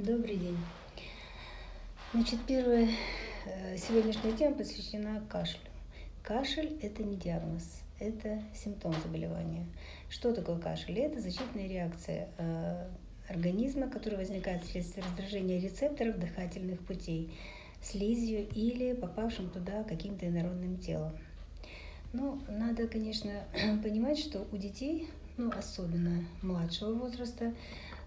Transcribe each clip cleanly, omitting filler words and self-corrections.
Добрый день. Значит, первая сегодняшняя тема посвящена кашлю. Кашель – это не диагноз, это симптом заболевания. Что такое кашель? Это защитная реакция организма, которая возникает вследствие раздражения рецепторов дыхательных путей слизью или попавшим туда каким-то инородным телом. Ну, надо, конечно, понимать, что у детей, особенно младшего возраста,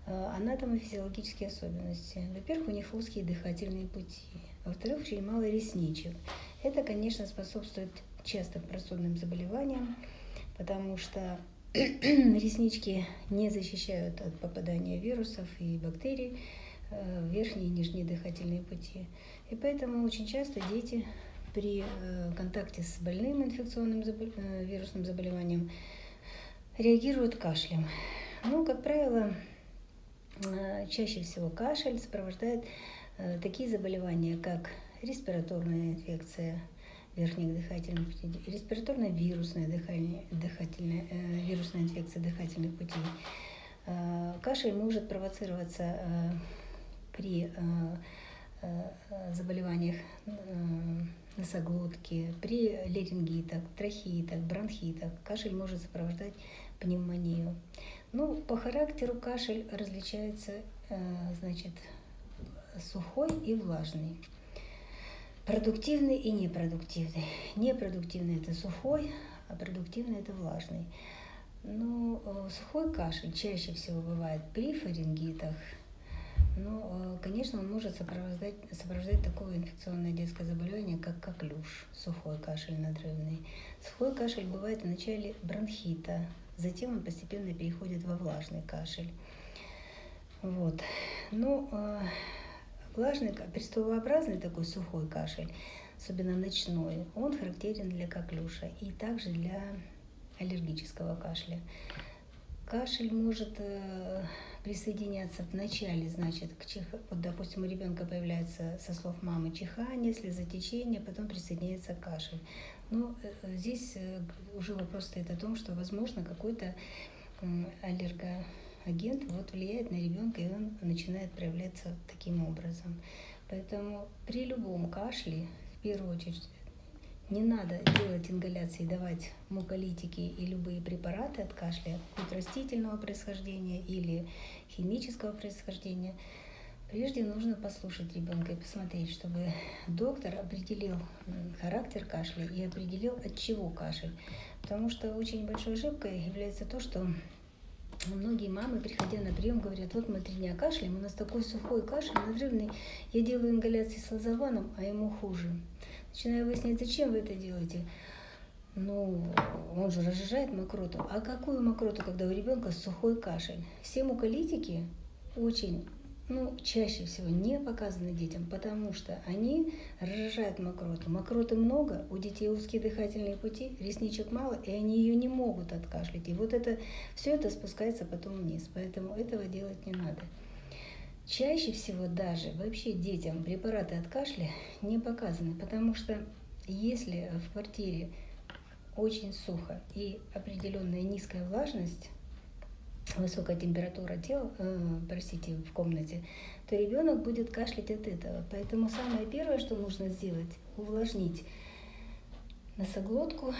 анатомофизиологические особенности. Во-первых, у них узкие дыхательные пути. Во-вторых, очень мало ресничек. Это, конечно, способствует частым простудным заболеваниям, потому что реснички не защищают от попадания вирусов и бактерий в верхние и нижние дыхательные пути. И поэтому очень часто дети при контакте с больным инфекционным вирусным заболеванием реагируют кашлем. Как правило, чаще всего кашель сопровождает такие заболевания, как респираторная инфекция верхних дыхательных путей, респираторно-вирусная вирусная инфекция дыхательных путей. Кашель может провоцироваться при заболеваниях носоглотки, при ларингитах, трахеитах, бронхитах. Кашель может сопровождать пневмонию. По характеру кашель различается, сухой и влажный, продуктивный и непродуктивный. Непродуктивный – это сухой, а продуктивный – это влажный. Сухой кашель чаще всего бывает при фарингитах. Конечно, он может сопровождать такое инфекционное детское заболевание, как коклюш, сухой кашель надрывный. Сухой кашель бывает в начале бронхита, затем он постепенно переходит во влажный кашель. Влажный, пристовообразный такой сухой кашель, особенно ночной, он характерен для коклюша и также для аллергического кашля. Кашель может присоединяться в начале, допустим, у ребенка появляется, со слов мамы, чихание, слезотечение, потом присоединяется кашель. Здесь уже вопрос стоит о том, что, возможно, какой-то аллергоагент влияет на ребенка, и он начинает проявляться таким образом. Поэтому при любом кашле, в первую очередь, не надо делать ингаляции, давать муколитики и любые препараты от кашля, будь растительного происхождения или химического происхождения. Прежде нужно послушать ребенка и посмотреть, чтобы доктор определил характер кашля и определил, от чего кашель. Потому что очень большой ошибкой является то, что многие мамы, приходя на прием, говорят: вот мы 3 дня кашляем, у нас такой сухой кашель, надрывный, я делаю ингаляции с лазованом, а ему хуже. Начинаю выяснять, зачем вы это делаете. Он же разжижает мокроту. А какую мокроту, когда у ребенка сухой кашель? Все муколитики очень, чаще всего не показаны детям, потому что они разжижают мокроту. Мокроты много, у детей узкие дыхательные пути, ресничек мало, и они ее не могут откашлять. И все это спускается потом вниз, поэтому этого делать не надо. Чаще всего даже вообще детям препараты от кашля не показаны, потому что если в квартире очень сухо и определенная низкая влажность, высокая температура в комнате, то ребенок будет кашлять от этого. Поэтому самое первое, что нужно сделать, увлажнить носоглотку,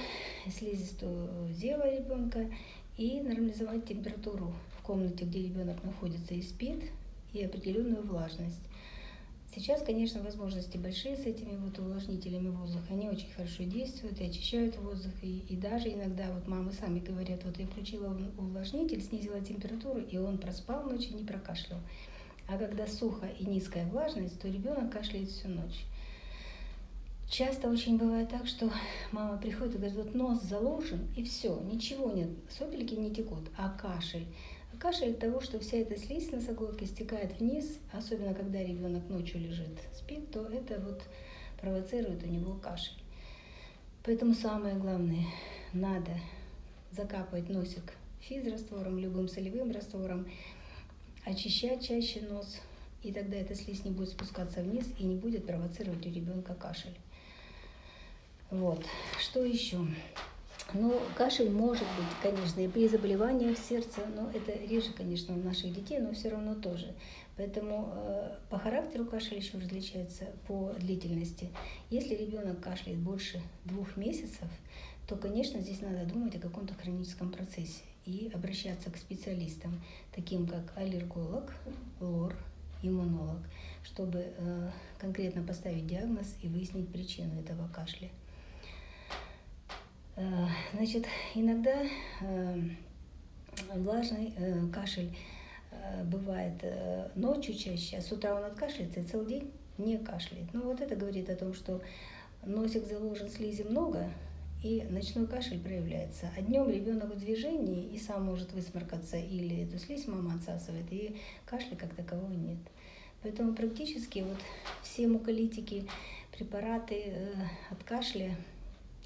слизистую зева ребенка и нормализовать температуру в комнате, где ребенок находится и спит, и определенную влажность. Сейчас, конечно, возможности большие с этими увлажнителями воздуха. Они очень хорошо действуют и очищают воздух. И даже иногда мамы сами говорят: я включила увлажнитель, снизила температуру, и он проспал ночь и не прокашлял. А когда сухо и низкая влажность, то ребенок кашляет всю ночь. Часто очень бывает так, что мама приходит и говорит: нос заложен, и все, ничего нет, сопельки не текут, а кашель. Кашель от того, что вся эта слизь носоглотки стекает вниз, особенно когда ребенок ночью лежит, спит, то это провоцирует у него кашель. Поэтому самое главное, надо закапывать носик физраствором, любым солевым раствором, очищать чаще нос, и тогда эта слизь не будет спускаться вниз и не будет провоцировать у ребенка кашель. Что еще? Кашель может быть, конечно, и при заболеваниях сердца, но это реже, конечно, у наших детей, но все равно тоже. Поэтому по характеру кашель еще различается по длительности. Если ребенок кашляет больше 2 месяцев, то, конечно, здесь надо думать о каком-то хроническом процессе и обращаться к специалистам, таким как аллерголог, лор, иммунолог, чтобы конкретно поставить диагноз и выяснить причину этого кашля. Значит, иногда влажный кашель бывает ночью чаще, а с утра он откашляется и целый день не кашляет. Ну вот это говорит о том, что носик заложен, слизи много, и ночной кашель проявляется. А днем ребенок в движении и сам может высморкаться, или эту слизь мама отсасывает, и кашля как такового нет. Поэтому практически вот все муколитики, препараты от кашля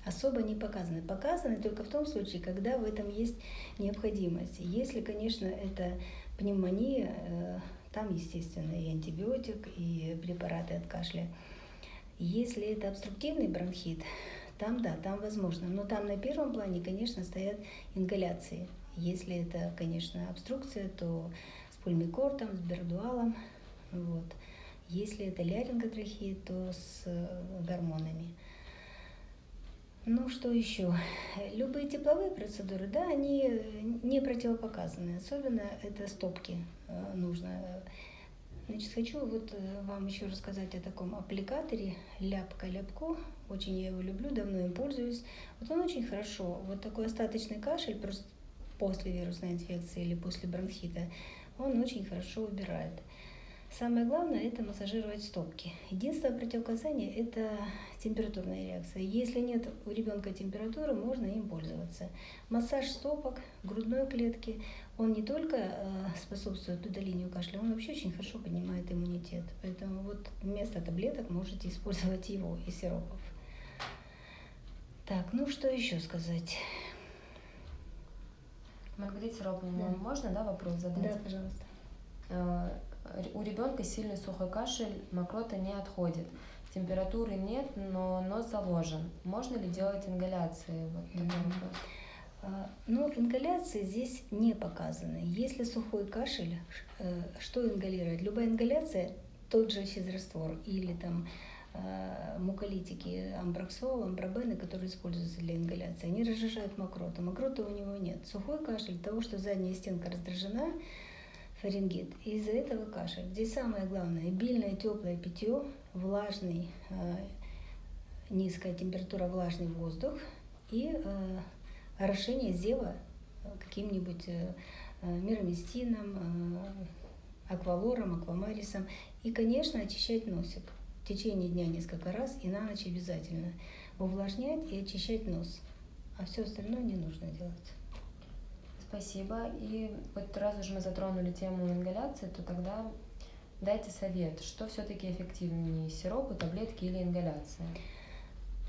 особо не показаны. Показаны только в том случае, когда в этом есть необходимость. Если, конечно, это пневмония, там, естественно, и антибиотик, и препараты от кашля. Если это обструктивный бронхит, там да, там возможно. Но там на первом плане, конечно, стоят ингаляции. Если это, конечно, обструкция, то с пульмикортом, с бердуалом. Вот. Если это ларинготрахея, то с гормонами. Ну, что еще? Любые тепловые процедуры, да, они не противопоказаны. Особенно это стопки нужно. Значит, хочу вот вам еще рассказать о таком аппликаторе ляпко. Очень я его люблю, давно им пользуюсь. Вот он очень хорошо, вот такой остаточный кашель просто после вирусной инфекции или после бронхита, он очень хорошо убирает. Самое главное – это массажировать стопки. Единственное противопоказание – это температурная реакция. Если нет у ребенка температуры, можно им пользоваться. Массаж стопок, грудной клетки, он не только способствует удалению кашля, он вообще очень хорошо поднимает иммунитет. Поэтому вот вместо таблеток можете использовать его и сиропов. Так, ну что еще сказать? Маргарита Сироповна, можно, да, вопрос задать? Да, пожалуйста. У ребенка сильный сухой кашель, мокрота не отходит. Температуры нет, но нос заложен. Можно ли делать ингаляции? Вот такой вопрос. Ну, ингаляции здесь не показаны. Если сухой кашель, что ингалировать? Любая ингаляция, тот же физраствор или там муколитики, амброксол, амбробены, которые используются для ингаляции, они разжижают мокроту. Мокроты у него нет. Сухой кашель, того, что задняя стенка раздражена, фарингит. И из-за этого кашель. Здесь самое главное – обильное теплое питье, влажный, низкая температура, влажный воздух и орошение зева каким-нибудь мироместином, аквалором, аквамарисом. И, конечно, очищать носик в течение дня несколько раз и на ночь обязательно. Увлажнять и очищать нос. А все остальное не нужно делать. Спасибо. И вот раз уж мы затронули тему ингаляции, то тогда дайте совет, что все-таки эффективнее, сиропы, таблетки или ингаляция?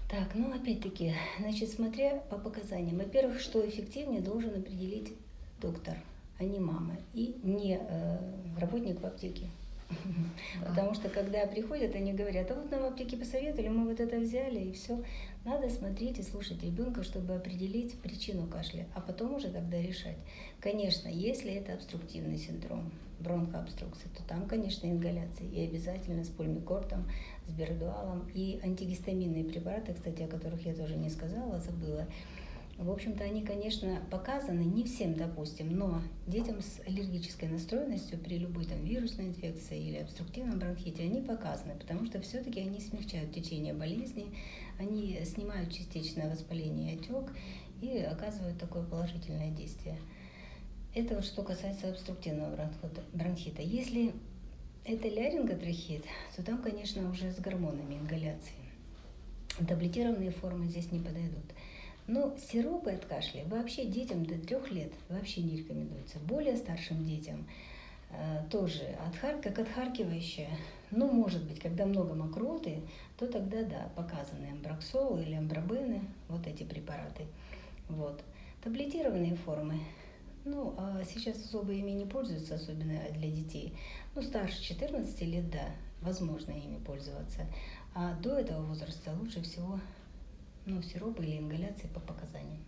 Так, ну опять-таки, значит, смотря по показаниям. Во-первых, что эффективнее, должен определить доктор, а не мама, и не работник в аптеке. Да. Потому что когда приходят, они говорят, а вот нам в аптеке посоветовали, мы вот это взяли, и все. Надо смотреть и слушать ребенка, чтобы определить причину кашля, а потом уже тогда решать. Конечно, если это обструктивный синдром, бронхообструкция, то там, конечно, ингаляция, и обязательно с пульмикортом, с бердуалом, и антигистаминные препараты, кстати, о которых я тоже не сказала, забыла. В общем-то, они, конечно, показаны не всем, допустим, но детям с аллергической настроенностью при любой там вирусной инфекции или обструктивном бронхите они показаны, потому что все-таки они смягчают течение болезни, они снимают частичное воспаление и отек и оказывают такое положительное действие. Это вот что касается обструктивного бронхита. Если это ларинготрахеит, то там, конечно, уже с гормонами ингаляции. Таблетированные формы здесь не подойдут. Но сиропы от кашля вообще детям до 3 лет вообще не рекомендуются. Более старшим детям тоже как отхаркивающее. Ну, может быть, когда много мокроты, то тогда да, показаны амброксол или амбробены, вот эти препараты. Вот. Таблетированные формы, ну, а сейчас особо ими не пользуются, особенно для детей. Ну, старше 14 лет, да, возможно ими пользоваться. А до этого возраста лучше всего ну, сиропы или ингаляции по показаниям.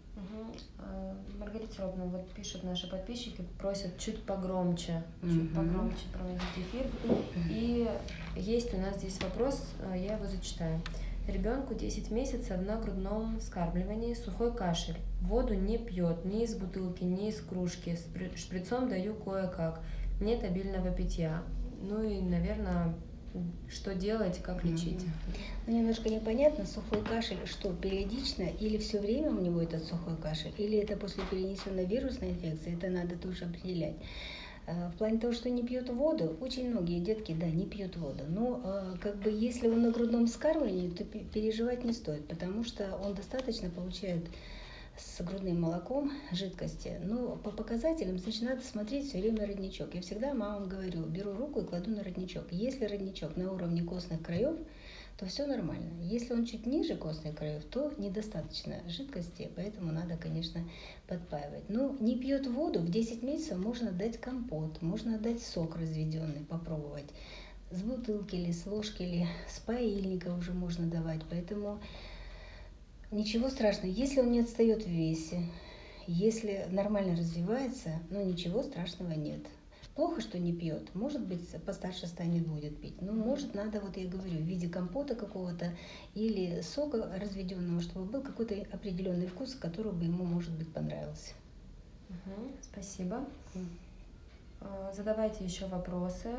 Маргарита Робна, вот пишут наши подписчики, просят чуть погромче проводить эфир. И есть у нас здесь вопрос, я его зачитаю. Ребенку 10 месяцев на грудном вскармливании, сухой кашель. Воду не пьет ни из бутылки, ни из кружки. Шприцом даю кое-как. Нет обильного питья. Ну и, наверное, что делать, как лечить? Ну, немножко непонятно, сухой кашель, что периодично или все время у него этот сухой кашель, или это после перенесенной вирусной инфекции, это надо тоже определять. В плане того, что не пьют воду, очень многие детки, да, не пьют воду. Но как бы если он на грудном вскармливании, то переживать не стоит, потому что он достаточно получает с грудным молоком жидкости. Но по показателям, значит, надо смотреть все время родничок. Я всегда мамам говорю, беру руку и кладу на родничок. Если родничок на уровне костных краев, то все нормально. Если он чуть ниже костных краев, то недостаточно жидкости, поэтому надо, конечно, подпаивать. Но не пьет воду, в 10 месяцев можно дать компот, можно дать сок разведенный, попробовать. С бутылки или с ложки, или с паильника уже можно давать, поэтому ничего страшного. Если он не отстает в весе, если нормально развивается, ну ничего страшного нет. Плохо, что не пьет. Может быть, постарше станет, будет пить. Но может надо, вот я говорю, в виде компота какого-то или сока разведенного, чтобы был какой-то определенный вкус, который бы ему, может быть, понравился. Спасибо. Задавайте еще вопросы.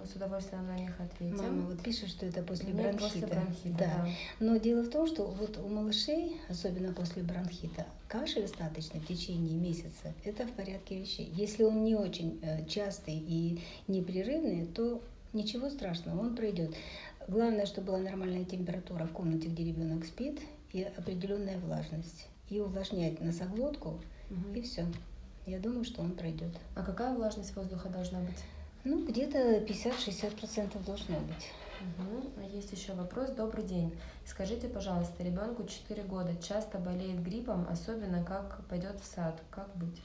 С удовольствием на них ответим. Мама вот пишет, что это после бронхита. После бронхита, да. Но дело в том, что вот у малышей, особенно после бронхита, кашель остаточный в течение месяца, это в порядке вещей. Если он не очень частый и непрерывный, то ничего страшного, он пройдет. Главное, чтобы была нормальная температура в комнате, где ребенок спит, и определенная влажность. И увлажнять носоглотку, и все. Я думаю, что он пройдет. А какая влажность воздуха должна быть? Ну, где-то 50-60% должно быть. Есть еще вопрос. Добрый день. Скажите, пожалуйста, ребенку 4 года часто болеет гриппом, особенно как пойдет в сад. Как быть?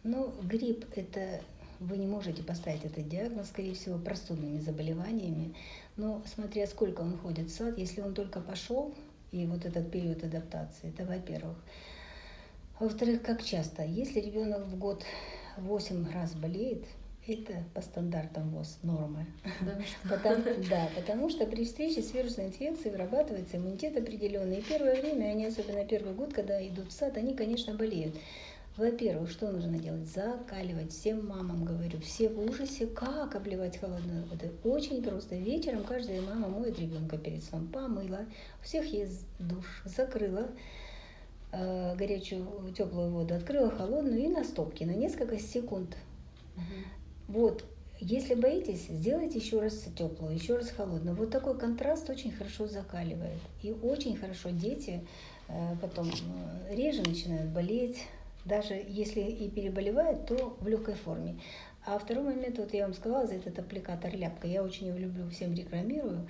Ну, грипп – это вы не можете поставить этот диагноз, скорее всего, простудными заболеваниями. Но смотря сколько он ходит в сад, если он только пошел, и вот этот период адаптации, это во-первых. Во-вторых, как часто? Если ребенок в год 8 раз болеет, это по стандартам ВОЗ норма. Потому что при встрече с вирусной инфекцией вырабатывается иммунитет определенный. И первое время, они, особенно первый год, когда идут в сад, они, конечно, болеют. Во-первых, что нужно делать? Закаливать. Всем мамам говорю, все в ужасе, как обливать холодной водой. Очень просто. Вечером каждая мама моет ребенка перед сном. Помыла, у всех есть душ, закрыла горячую теплую воду, открыла холодную и на стопке на несколько секунд. Вот, если боитесь, сделайте еще раз теплую, еще раз холодную. Вот такой контраст очень хорошо закаливает. И очень хорошо дети потом реже начинают болеть. Даже если и переболевают, то в легкой форме. А второй момент, вот я вам сказала, за этот аппликатор ляпка, я очень его люблю, всем рекламирую.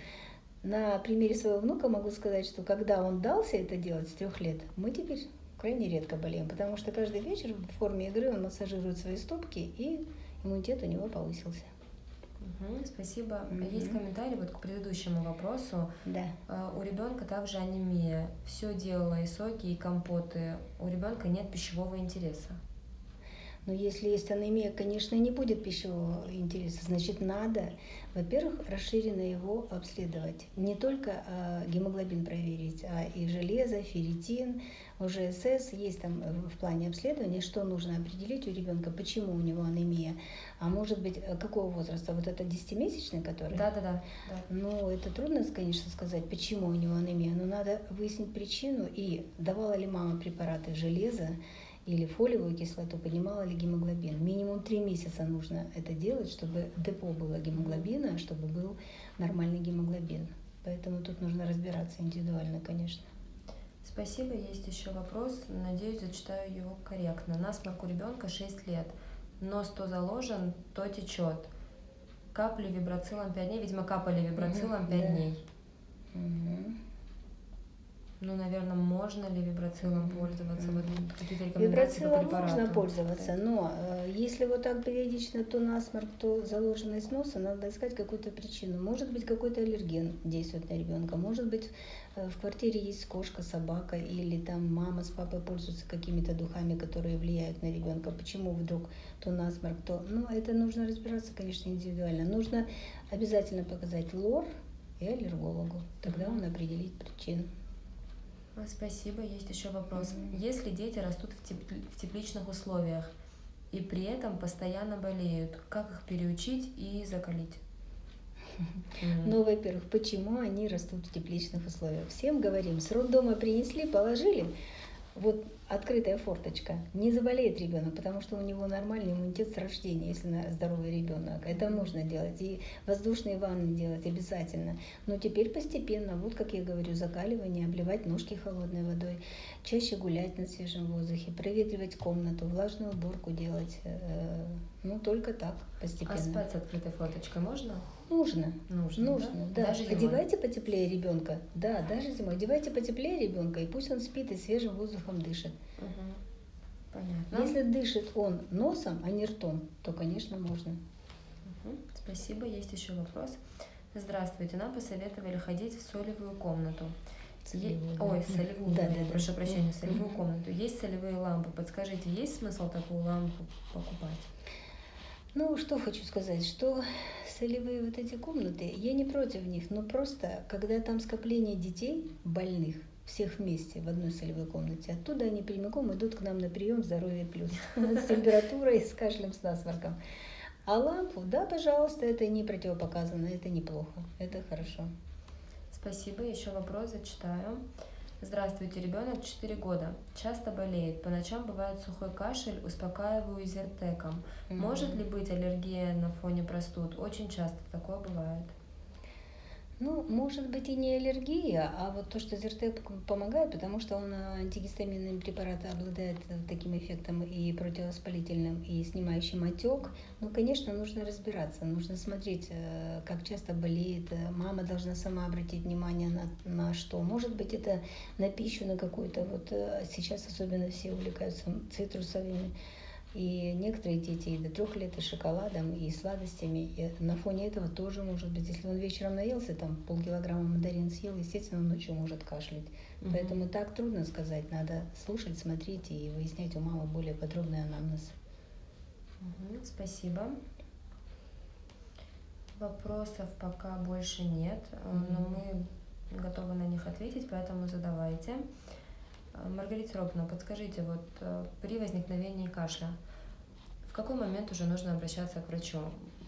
На примере своего внука могу сказать, что когда он дался это делать с 3 лет, мы теперь крайне редко болеем, потому что каждый вечер в форме игры он массажирует свои стопки, и иммунитет у него повысился. Спасибо. Есть комментарий вот к предыдущему вопросу. Да. У ребенка также анемия. Все делала и соки, и компоты. У ребенка нет пищевого интереса. Но если есть анемия, конечно, не будет пищевого интереса. Значит, надо, во-первых, расширенно его обследовать. Не только гемоглобин проверить, а и железо, ферритин, ОЖСС. Есть там в плане обследования, что нужно определить у ребенка, почему у него анемия. А может быть, какого возраста? Вот это 10-месячный, который? Да. Ну, это трудно, конечно, сказать, почему у него анемия. Но надо выяснить причину. И давала ли мама препараты железа, или фолиевую кислоту, поднимала ли гемоглобин. Минимум 3 месяца нужно это делать, чтобы депо было гемоглобина, чтобы был нормальный гемоглобин. Поэтому тут нужно разбираться индивидуально, конечно. Спасибо. Есть еще вопрос. Надеюсь, зачитаю его корректно. Насморк у ребенка 6 лет. Нос то заложен, то течет. Капли вибрацилом 5 дней. Видимо, капали вибрацилом 5 дней. Ну, наверное, можно ли вибрацилом пользоваться? Вот какие-то рекомендации по Вибрацилом препарату? можно пользоваться, но если вот так периодично то насморк, то заложенность носа, надо искать какую-то причину. Может быть, какой-то аллерген действует на ребенка, может быть, в квартире есть кошка, собака, или там мама с папой пользуются какими-то духами, которые влияют на ребенка. Почему вдруг то насморк, то... Ну, это нужно разбираться, конечно, индивидуально. Нужно обязательно показать лор и аллергологу, тогда он определит причину. Спасибо. Есть еще вопрос. Если дети растут в тепличных условиях и при этом постоянно болеют, как их переучить и закалить? Ну, во-первых, почему они растут в тепличных условиях? Всем говорим, с роддома принесли, положили, вот открытая форточка, не заболеет ребенок, потому что у него нормальный иммунитет с рождения, если здоровый ребенок. Это нужно делать. И воздушные ванны делать обязательно. Но теперь постепенно, вот как я говорю, закаливание, обливать ножки холодной водой, чаще гулять на свежем воздухе, проветривать комнату, влажную уборку делать. Ну, только так, постепенно. А спать с открытой форточкой можно? Нужно. Нужно, да. Даже зимой? Одевайте потеплее ребенка. Да, даже зимой. Одевайте потеплее ребенка, и пусть он спит и свежим воздухом дышит. Понятно. Если дышит он носом, а не ртом, то, конечно, можно. Спасибо. Есть еще вопрос. Здравствуйте. Нам посоветовали ходить в солевую комнату. Солевую. Да. Прошу прощения, солевую комнату. Есть солевые лампы. Подскажите, есть смысл такую лампу покупать? Ну, что хочу сказать, что солевые вот эти комнаты, я не против них, но просто, когда там скопление детей больных, всех вместе в одной солевой комнате, оттуда они прямиком идут к нам на прием «Здоровье плюс» с температурой, с кашлем, с насморком. А лампу, да, пожалуйста, это не противопоказано, это неплохо, это хорошо. Спасибо. Еще вопрос зачитаю. Здравствуйте, ребенок 4 года. Часто болеет. По ночам бывает сухой кашель, успокаиваю зиртеком. Может ли быть аллергия на фоне простуд? Очень часто такое бывает. Ну, может быть и не аллергия, а вот то, что зиртек помогает, потому что он антигистаминными препаратами обладает таким эффектом и противовоспалительным, и снимающим отек. Ну, конечно, нужно разбираться, нужно смотреть, как часто болеет. Мама должна сама обратить внимание на что. Может быть, это на пищу, на какую-то. Вот сейчас особенно все увлекаются цитрусовыми. И некоторые дети и до 3 лет и шоколадом, и сладостями. И на фоне этого тоже может быть, если он вечером наелся, там полкилограмма мандарин съел, естественно, ночью может кашлять. Поэтому так трудно сказать, надо слушать, смотреть и выяснять у мамы более подробный анамнез. Спасибо. Вопросов пока больше нет, но мы готовы на них ответить, поэтому задавайте. Маргарита Робовна, подскажите, вот при возникновении кашля, в какой момент уже нужно обращаться к врачу?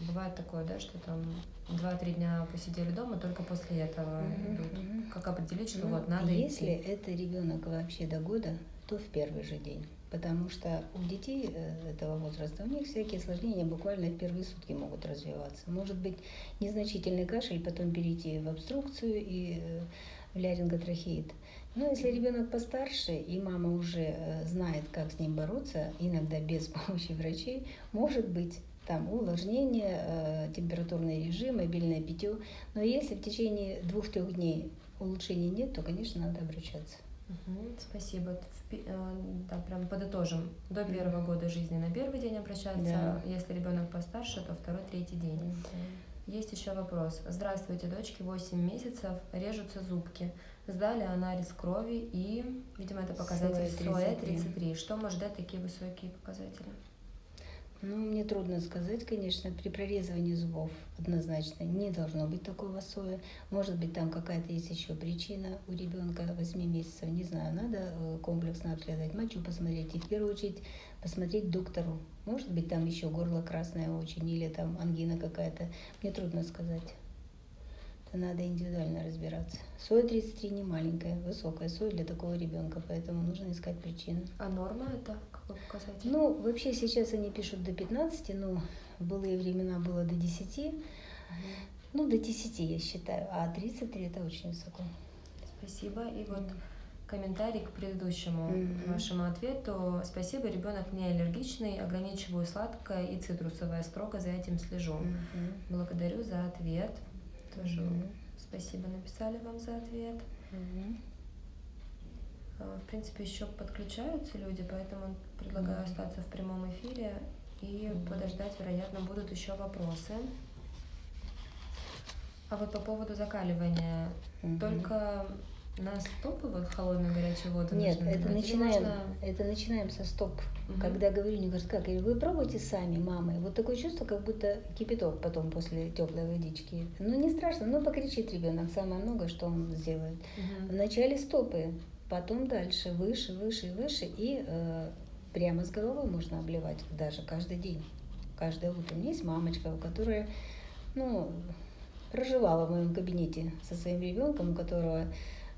Бывает такое, да, что там 2-3 дня посидели дома, только после этого идут. Как определить, что вот надо Если идти? это ребенок вообще до года, то в первый же день. Потому что у детей этого возраста, у них всякие осложнения буквально в первые сутки могут развиваться. Может быть незначительный кашель, потом перейти в обструкцию и в ларинготрахеит. Но если ребенок постарше, и мама уже знает, как с ним бороться, иногда без помощи врачей, может быть там увлажнение, температурный режим, обильное питье. Но если в течение 2-3 дней улучшений нет, то, конечно, надо обращаться. Спасибо. Да, прям подытожим. До 1-го года жизни на 1-й день обращаться, Да. Если ребенок постарше, то 2-3 день. Есть еще вопрос. Здравствуйте, дочке 8 месяцев, режутся зубки. Сдали анализ крови и, видимо, это показатель СОЭ-33. Что может дать такие высокие показатели? Ну, мне трудно сказать, конечно, при прорезывании зубов однозначно не должно быть такого СОЭ. Может быть, там какая-то есть еще причина у ребенка 8 месяцев, не знаю, надо комплексно обследовать, мочу посмотреть и в первую очередь посмотреть доктору. Может быть, там еще горло красное очень или там ангина какая-то, мне трудно сказать. Это надо индивидуально разбираться. СОЭ-33 не маленькая, высокая СОЭ для такого ребенка, поэтому нужно искать причину. А норма это какой показатель? Ну, вообще сейчас они пишут до 15, но в былые времена было до 10. Ну, до 10 я считаю, а 33 это очень высоко. Спасибо. И вот комментарий к предыдущему вашему ответу. Спасибо, ребенок не аллергичный, ограничиваю сладкое и цитрусовое, строго за этим слежу. Благодарю за ответ. Тоже спасибо написали вам за ответ. В принципе, еще подключаются люди, поэтому предлагаю остаться в прямом эфире и подождать, вероятно, будут еще вопросы. А вот по поводу закаливания, только на стопы вот холодную горячую воду Нет, нужно это давать? Или начинаем, можно- это начинаем со стоп. Когда говорю, не говорят, как, я говорю, вы пробуйте сами, мамы. Вот такое чувство, как будто кипяток потом после теплой водички. Ну не страшно, ну покричит ребенок, самое много, что он сделает. Вначале стопы, потом дальше, выше, выше и выше, и прямо с головой можно обливать даже каждый день, каждое утро. У меня есть мамочка, которая, ну, проживала в моем кабинете со своим ребенком, у которого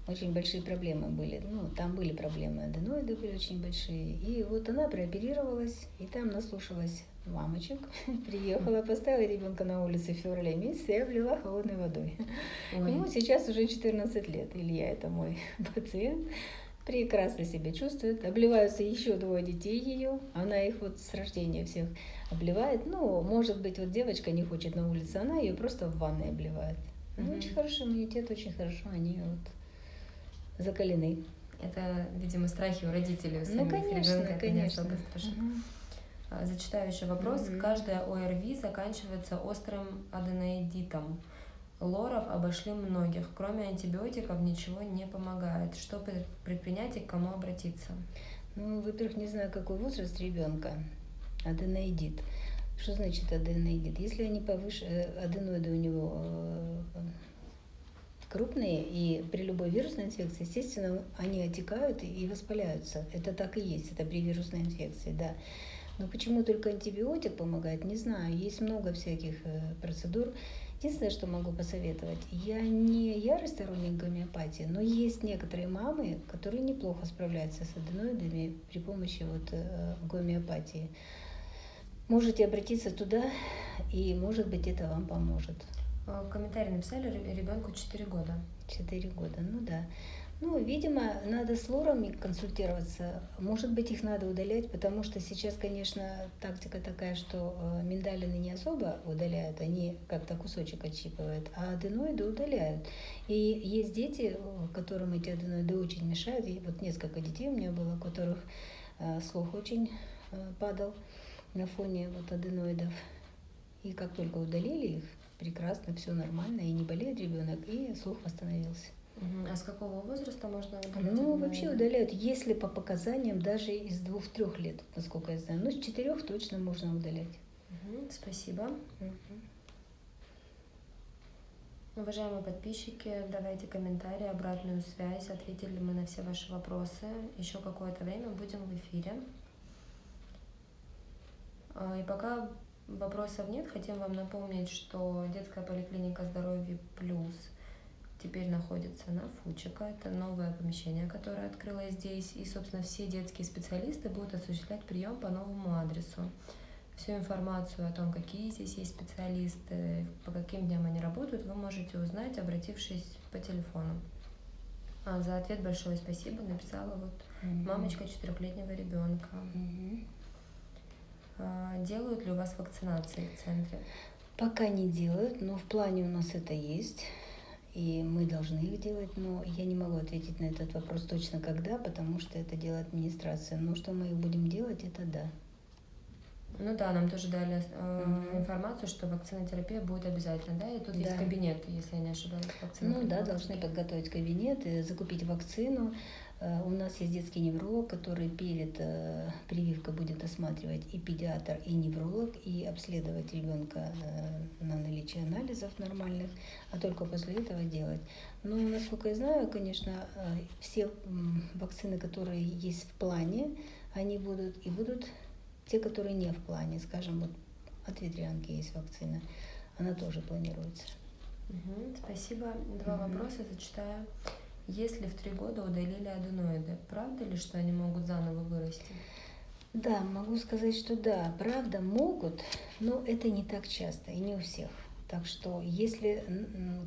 очень большие проблемы были. Ну, там были проблемы, аденоиды были очень большие. И вот она прооперировалась, и там наслушалась мамочек, приехала, поставила ребенка на улице в феврале месяце и облила холодной водой. Ему сейчас уже 14 лет. Илья, это мой пациент. Прекрасно себя чувствует. Обливаются еще 2 детей ее. Она их вот с рождения всех обливает. Ну, может быть, вот девочка не хочет на улице, она ее просто в ванной обливает. Ну, очень хороший иммунитет, очень хорошо они вот закалены. Это, видимо, страхи у родителей, у самих конечно, ребенка, это не особо конечно. страшно. Зачитаю еще вопрос. Каждая ОРВИ заканчивается острым аденоидитом. Лоров обошли многих. Кроме антибиотиков ничего не помогает. Что предпринять и к кому обратиться? Ну, во-первых, не знаю, какой возраст ребенка. Аденоидит. Что значит аденоидит? Если они аденоиды у него крупные, и при любой вирусной инфекции, естественно, они отекают и воспаляются. Это так и есть, это при вирусной инфекции, да. Но почему только антибиотик помогает, не знаю. Есть много всяких процедур. Единственное, что могу посоветовать, я не ярый сторонник гомеопатии, но есть некоторые мамы, которые неплохо справляются с аденоидами при помощи вот гомеопатии. Можете обратиться туда, и, может быть, это вам поможет. Комментарий написали, ребенку 4 года. 4 года, ну да. Ну, видимо, надо с лорами консультироваться. Может быть, их надо удалять, потому что сейчас, конечно, тактика такая, что миндалины не особо удаляют, они как-то кусочек отщипывают, а аденоиды удаляют. И есть дети, которым эти аденоиды очень мешают. И вот несколько детей у меня было, у которых слух очень падал на фоне вот аденоидов. И как только удалили их, прекрасно, все нормально, и не болеет ребенок, и слух восстановился. А с какого возраста можно удалять? Ну, вообще удаляют, если по показаниям, даже из 2-3 лет, насколько я знаю. Но с 4 точно можно удалять. Спасибо. Уважаемые подписчики, давайте комментарии, обратную связь, ответили ли мы на все ваши вопросы. Еще какое-то время будем в эфире. И пока вопросов нет, хотим вам напомнить, что детская поликлиника «Здоровье плюс» теперь находится на Фучика. Это новое помещение, которое открылось здесь. И, собственно, все детские специалисты будут осуществлять прием по новому адресу. Всю информацию о том, какие здесь есть специалисты, по каким дням они работают, вы можете узнать, обратившись по телефону. За ответ большое спасибо написала вот мамочка 4-летнего ребенка. Делают ли у вас вакцинации в центре? Пока не делают, но в плане у нас это есть. И мы должны их делать, но я не могу ответить на этот вопрос точно когда, потому что это делает администрация. Но что мы их будем делать, это да. Ну да, нам тоже дали информацию, что вакцинотерапия будет обязательно, да? И тут есть кабинет, если я не ошибаюсь. Ну да, должны подготовить кабинет, закупить вакцину. У нас есть детский невролог, который перед прививкой будет осматривать и педиатр, и невролог, и обследовать ребенка на наличие анализов нормальных, а только после этого делать. Но, насколько я знаю, конечно, все вакцины, которые есть в плане, они будут, и будут те, которые не в плане. Скажем, вот от ветрянки есть вакцина, она тоже планируется. Спасибо. 2 вопроса зачитаю. Если в 3 года удалили аденоиды, правда ли, что они могут заново вырасти? Да, могу сказать, что да, правда, могут, но это не так часто и не у всех. Так что если,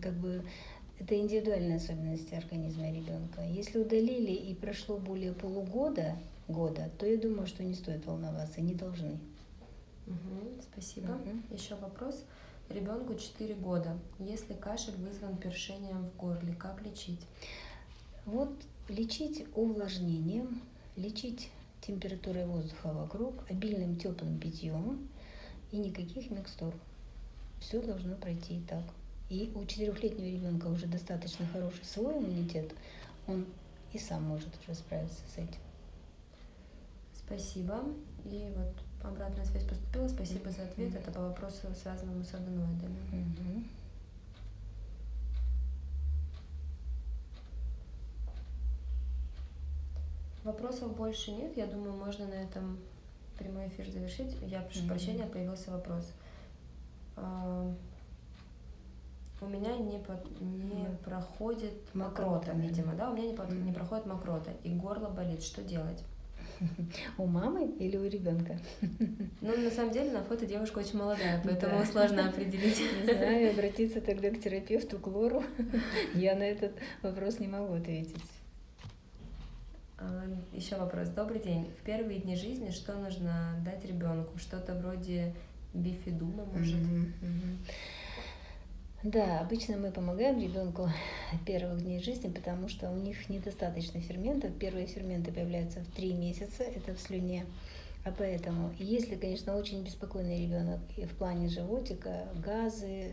как бы, это индивидуальные особенности организма ребенка. Если удалили и прошло более полугода, то я думаю, что не стоит волноваться, не должны. Спасибо. Еще вопрос. Ребенку 4 года. Если кашель вызван першением в горле, как лечить? Вот лечить увлажнением, лечить температурой воздуха вокруг, обильным теплым питьем и никаких микстур. Все должно пройти и так. И у 4-летнего ребенка уже достаточно хороший свой иммунитет, он и сам может уже справиться с этим. Спасибо. И вот обратная связь поступила. Спасибо за ответ. Это по вопросу, связанному с аденоидами. Мгм. Вопросов больше нет. Я думаю, можно на этом прямой эфир завершить. Я прошу прощения, появился вопрос. У меня не проходит мокрота, видимо, да? У меня не проходит мокрота, и горло болит. Что делать? У мамы или у ребенка? Ну, на самом деле, на фото девушка очень молодая, поэтому Да. сложно определить. Не знаю, обратиться тогда к терапевту, к лору. Я на этот вопрос не могу ответить. Еще вопрос. Добрый день. В первые дни жизни что нужно дать ребенку? Что-то вроде бифидума, может? Да, обычно мы помогаем ребенку первых дней жизни, потому что у них недостаточно ферментов. Первые ферменты появляются в 3 месяца, это в слюне. А поэтому, если, конечно, очень беспокойный ребенок и в плане животика, газы,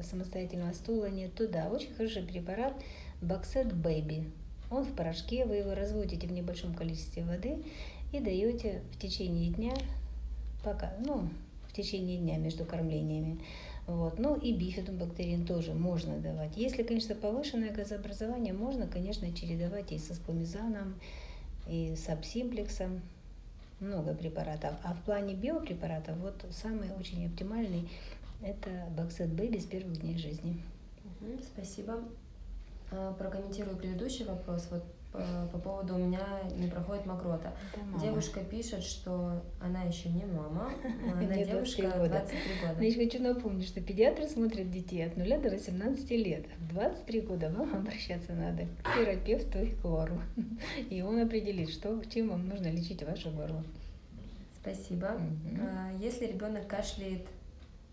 самостоятельного стула нет, то да, очень хороший препарат Боксет Бэби. Он в порошке, вы его разводите в небольшом количестве воды и даете в течение дня, в течение дня между кормлениями. Вот. Ну и бифидобактерин тоже можно давать. Если, конечно, повышенное газообразование, можно, конечно, чередовать и со спомизаном, и с абсимплексом. Много препаратов. А в плане биопрепаратов, вот самый очень оптимальный – это Боксет Бэби с первых дней жизни. Спасибо. Прокомментирую предыдущий вопрос. Вот по поводу «у меня не проходит мокрота». Девушка пишет, что она еще не мама, она девушка 23 года. Значит, хочу напомнить, что педиатры смотрят детей от 0 до 18 лет. В 23 года вам обращаться надо к терапевту и к лору. И он определит, чем вам нужно лечить ваше горло. Спасибо. Если ребенок кашляет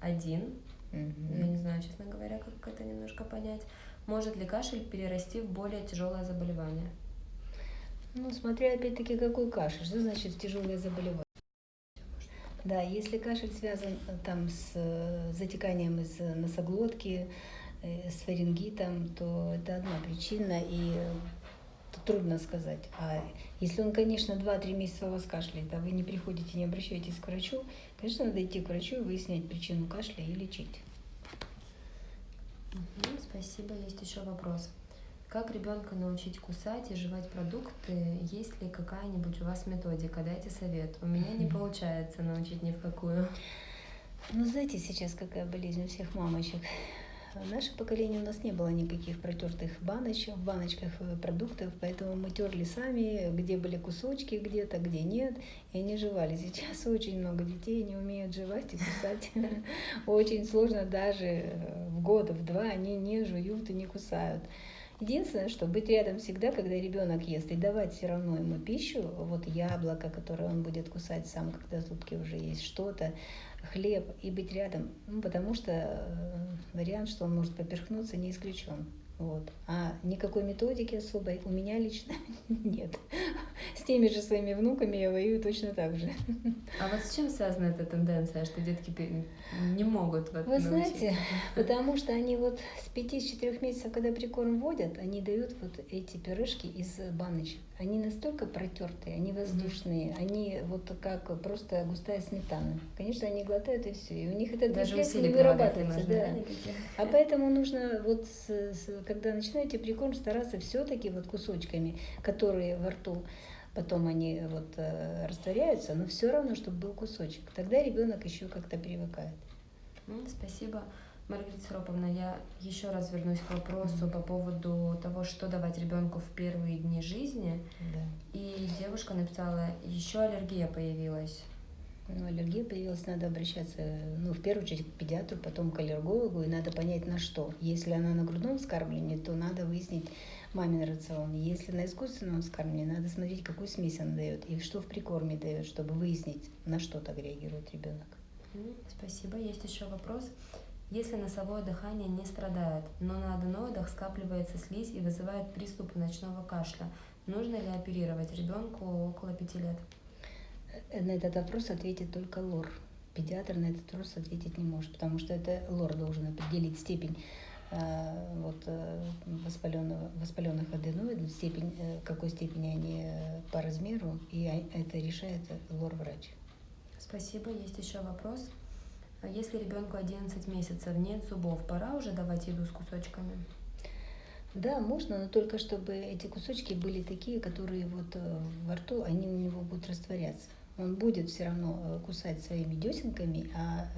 один, я не знаю, честно говоря, как это немножко понять, может ли кашель перерасти в более тяжелое заболевание? Ну, смотря опять-таки какой кашель, что значит тяжелое заболевание. Да, если кашель связан там с затеканием из носоглотки, с фарингитом, то это одна причина, и трудно сказать. А если он, конечно, 2-3 месяца у вас кашляет, а вы не приходите, не обращаетесь к врачу, конечно, надо идти к врачу и выяснять причину кашля и лечить. Спасибо. Есть еще вопрос. Как ребенка научить кусать и жевать продукты? Есть ли какая-нибудь у вас методика? Дайте совет. У меня не получается научить ни в какую. Ну, знаете, сейчас какая болезнь у всех мамочек. В наше поколение у нас не было никаких протертых баночек, в баночках продуктов, поэтому мы терли сами, где были кусочки где-то, где нет, и они жевали. Сейчас очень много детей не умеют жевать и кусать. Очень сложно даже в год, в 2 они не жуют и не кусают. Единственное, что быть рядом всегда, когда ребенок ест, и давать все равно ему пищу, вот яблоко, которое он будет кусать сам, когда зубки уже есть, что-то, хлеб, и быть рядом, потому что вариант, что он может поперхнуться, не исключен. Вот. А никакой методики особой у меня лично нет. С теми же своими внуками я воюю точно так же. А вот с чем связана эта тенденция, что детки не могут Вы знаете, потому что они вот с 5-4 месяцев, когда прикорм вводят, они дают вот эти пюрешки из баночек. Они настолько протертые, они воздушные, они вот как просто густая сметана. Конечно, они глотают и все, и у них этот рефлекс не вырабатывается. Да. А поэтому нужно вот когда начинаете прикорм, стараться все-таки вот кусочками, которые во рту, потом они вот растворяются, но все равно, чтобы был кусочек. Тогда ребенок еще как-то привыкает. Спасибо. Маргарита Сироповна, я еще раз вернусь к вопросу по поводу того, что давать ребенку в первые дни жизни. Да. И девушка написала, еще аллергия появилась. Ну, аллергия появилась, надо обращаться, в первую очередь к педиатру, потом к аллергологу, и надо понять, на что. Если она на грудном вскармливании, то надо выяснить мамин рацион. Если на искусственном вскармливании, надо смотреть, какую смесь она дает и что в прикорме дает, чтобы выяснить, на что так реагирует ребенок. Спасибо. Есть еще вопрос. Если носовое дыхание не страдает, но на аденоидах скапливается слизь и вызывает приступы ночного кашля, нужно ли оперировать ребенку около 5 лет? На этот вопрос ответит только лор. Педиатр на этот вопрос ответить не может, потому что это лор должен определить степень воспаленных аденоидов, степень, в какой степени они по размеру, и это решает лор-врач. Спасибо. Есть еще вопрос. Если ребенку 11 месяцев, нет зубов, пора уже давать еду с кусочками? Да, можно, но только чтобы эти кусочки были такие, которые вот во рту, они у него будут растворяться. Он будет все равно кусать своими десенками, а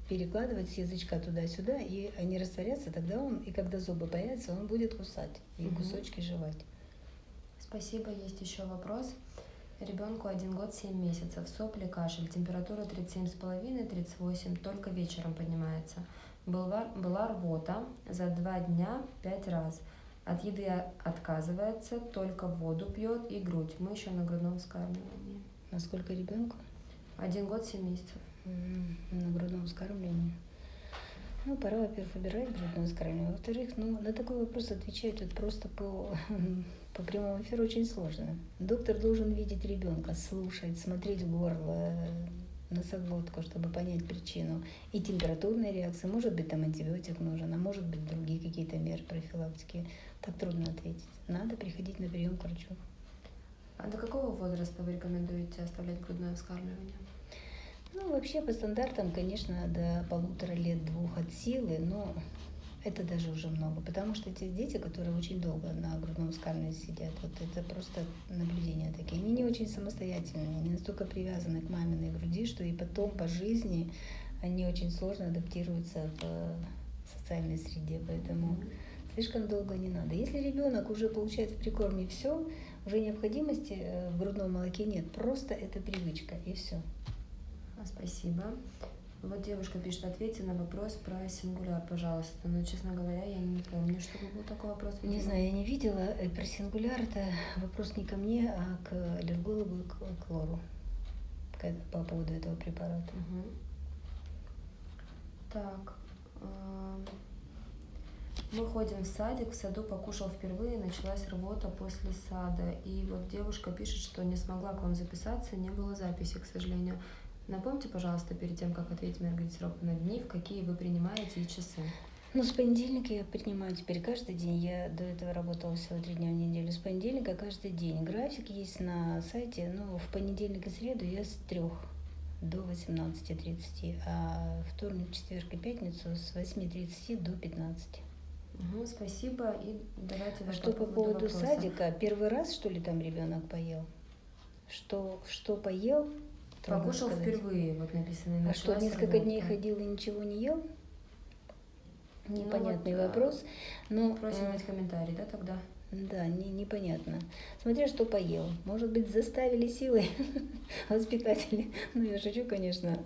перекладывать с язычка туда-сюда, и они растворятся, тогда он, и когда зубы появятся, он будет кусать и кусочки жевать. Спасибо. Есть еще вопрос. Ребенку 1 год 7 месяцев, сопли, кашель, температура 37,5-38, только вечером поднимается. Была рвота за 2 дня 5 раз. От еды отказывается, только воду пьет и грудь. Мы еще на грудном вскармливании. Насколько ребенку? 1 год 7 месяцев. На грудном вскармливании. Ну, пора, во-первых, выбирать грудное вскармливание. Во-вторых, на такой вопрос отвечать вот просто по прямому эфиру очень сложно. Доктор должен видеть ребенка, слушать, смотреть в горло, носоглотку, чтобы понять причину. И температурная реакция, может быть, там антибиотик нужен, а может быть, другие какие-то меры профилактики. Так трудно ответить. Надо приходить на прием к врачу. А до какого возраста вы рекомендуете оставлять грудное вскармливание? Ну, вообще, по стандартам, конечно, до 1,5 лет, 2 от силы, но это даже уже много, потому что эти дети, которые очень долго на грудном вскармливании сидят, вот это просто наблюдения такие. Они не очень самостоятельные, не настолько привязаны к маминой груди, что и потом по жизни они очень сложно адаптируются в социальной среде, поэтому слишком долго не надо. Если ребенок уже получает в прикорме все, уже необходимости в грудном молоке нет, просто это привычка и все. Спасибо. Вот девушка пишет, ответьте на вопрос про сингуляр, пожалуйста. Но, честно говоря, я не помню, чтобы был такой вопрос. Не знаю, я не видела. Про сингуляр это вопрос не ко мне, а к аллергологу и к лору по поводу этого препарата. Так. Мы ходим в садик, в саду покушал впервые, началась рвота после сада. И вот девушка пишет, что не смогла к вам записаться, не было записи, к сожалению. Напомните, пожалуйста, перед тем, как ответить Маргарите Сироповне, дни, в какие вы принимаете и часы. Ну, с понедельника я принимаю теперь каждый день. Я до этого работала всего 3 дня в неделю. С понедельника каждый день. График есть на сайте. Ну, в понедельник и среду я с 3 до 18:30, а вторник, четверг и пятницу с 8:30 до 15. Спасибо. И давайте А что по поводу садика? Первый раз, что ли, там ребенок поел? Что поел? Покушал впервые, вот написано. А что, несколько дней ходил и ничего не ел? Непонятный вопрос. Но просим дать комментарий, да, тогда? Да, непонятно. Смотря что поел. Может быть, заставили силой воспитатели. Ну, я шучу, конечно.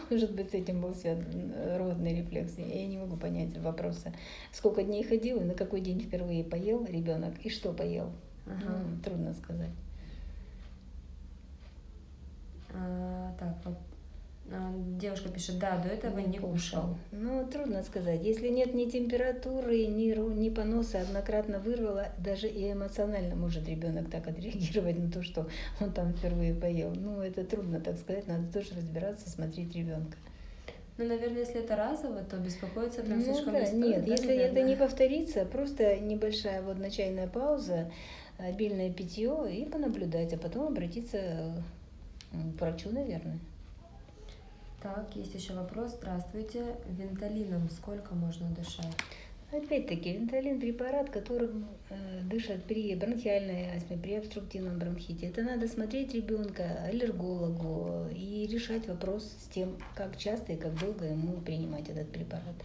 Может быть, с этим был связан родный рефлекс. Я не могу понять вопроса. Сколько дней ходил и на какой день впервые поел ребенок и что поел? Трудно сказать. Девушка пишет, да, до этого не кушал. Ну, трудно сказать. Если нет ни температуры, ни поноса, однократно вырвало, даже и эмоционально может ребенок так отреагировать на то, что он там впервые поел. Ну, это трудно так сказать, надо тоже разбираться, смотреть ребенка. Ну, наверное, если это разово, то беспокоиться прям слишком не стоит. Нет, если это не повторится, просто небольшая вот начальная пауза, обильное питье и понаблюдать, а потом обратиться к врачу, наверное. Так, есть еще вопрос. Здравствуйте. Венталином сколько можно дышать? Опять-таки, венталин – препарат, которым дышат при бронхиальной астме, при обструктивном бронхите. Это надо смотреть ребенка, аллергологу и решать вопрос с тем, как часто и как долго ему принимать этот препарат.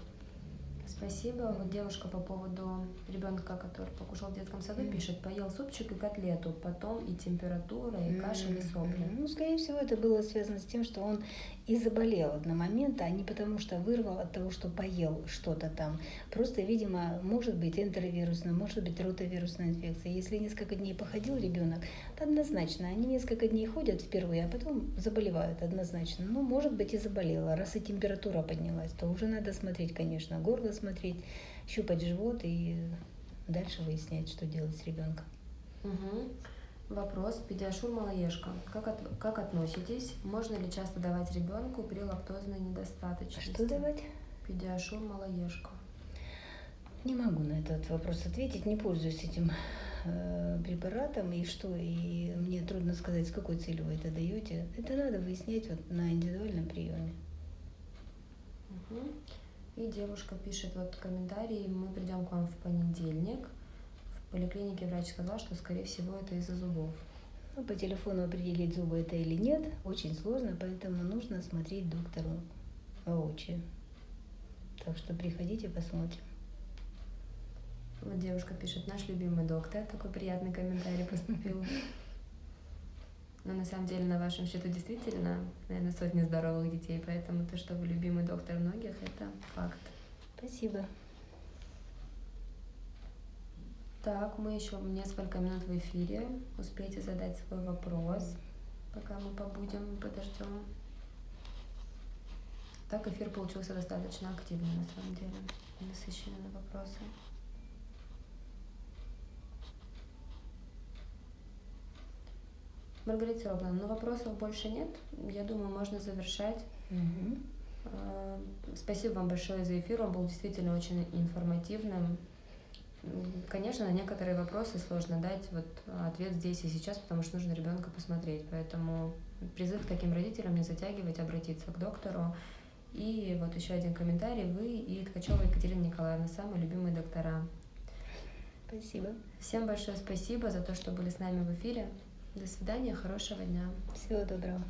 Спасибо. Вот девушка по поводу ребенка, который покушал в детском саду, пишет: поел супчик и котлету, потом и температура, и кашель, и сопли. Ну, скорее всего, это было связано с тем, что он и заболел одномоментно, а не потому что вырвал от того, что поел что-то там. Просто, видимо, может быть энтеровирусная, может быть ротавирусная инфекция. Если несколько дней походил ребенок, то однозначно, они несколько дней ходят впервые, а потом заболевают однозначно. Ну, может быть и заболела. Раз и температура поднялась, то уже надо смотреть, конечно, горло смотреть, щупать живот и дальше выяснять, что делать с ребенком. Угу. Вопрос. Педиашур малоежка. Как относитесь? Можно ли часто давать ребенку при лактозной недостаточности? Что давать? Педиашур малоежка. Не могу на этот вопрос ответить, не пользуюсь этим препаратом, и мне трудно сказать, с какой целью вы это даете. Это надо выяснять вот на индивидуальном приеме. Угу. И девушка пишет вот комментарий: мы придем к вам в понедельник. В поликлинике врач сказал, что, скорее всего, это из-за зубов. Ну, по телефону определить, зубы это или нет, очень сложно, поэтому нужно смотреть доктору воочию. Так что приходите, посмотрим. Вот девушка пишет: наш любимый доктор. Такой приятный комментарий поступил. Но на самом деле на вашем счету действительно, наверное, сотни здоровых детей, поэтому то, что вы любимый доктор многих, это факт. Спасибо. Так, мы еще несколько минут в эфире. Успейте задать свой вопрос, пока мы побудем, подождем. Так, эфир получился достаточно активный, на самом деле, насыщенный на вопросы. Маргарита Серовна, ну вопросов больше нет. Я думаю, можно завершать. Угу. Спасибо вам большое за эфир. Он был действительно очень информативным. Конечно, на некоторые вопросы сложно дать вот ответ здесь и сейчас, потому что нужно ребенка посмотреть. Поэтому призыв к таким родителям: не затягивать, обратиться к доктору. И вот еще один комментарий. Вы и Ткачева Екатерина Николаевна — самые любимые доктора. Спасибо. Всем большое спасибо за то, что были с нами в эфире. До свидания, хорошего дня. Всего доброго.